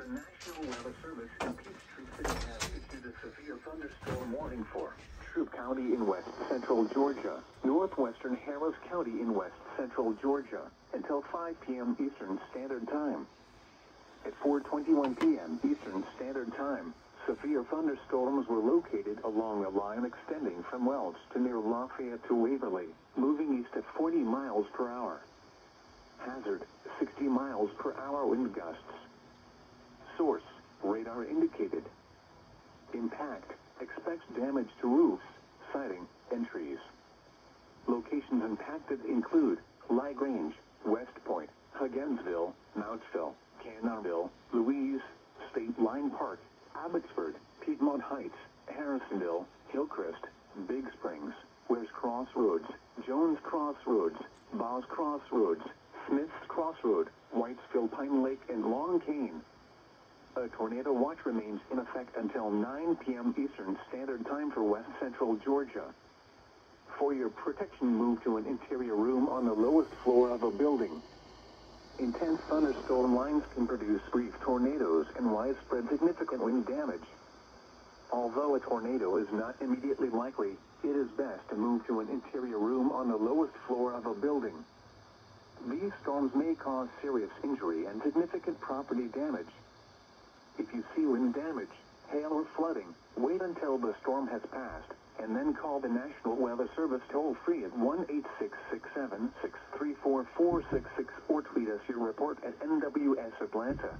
The National Weather Service in Peachtree City has issued a severe thunderstorm warning for Troup County in west central Georgia, northwestern Harris County in west central Georgia, until 5 p.m. Eastern Standard Time. At 4:21 p.m. Eastern Standard Time, severe thunderstorms were located along a line extending from Welch to near Lafayette to Waverly, moving east at 40 miles per hour. Hazard, 60 miles per hour wind gusts. Source, radar indicated. Impact, expects damage to roofs, siding, and trees. Locations impacted include LaGrange, West Point, Hugginsville, Mountsville, Cannonville, Louise, State Line Park, Abbotsford, Piedmont Heights, Harrisonville, Hillcrest, Big Springs, Wares Crossroads, Jones Crossroads, Boss Crossroads, Smith's Crossroad, Whitesville, Pine Lake, and Long Cane. A tornado watch remains in effect until 9 p.m. Eastern Standard Time for west central Georgia. For your protection, move to an interior room on the lowest floor of a building. Intense thunderstorm lines can produce brief tornadoes and widespread significant wind damage. Although a tornado is not immediately likely, it is best to move to an interior room on the lowest floor of a building. These storms may cause serious injury and significant property damage. If you see wind damage, hail, or flooding, wait until the storm has passed, and then call the National Weather Service toll-free at 1-866-7-634-466 or tweet us your report at NWS Atlanta.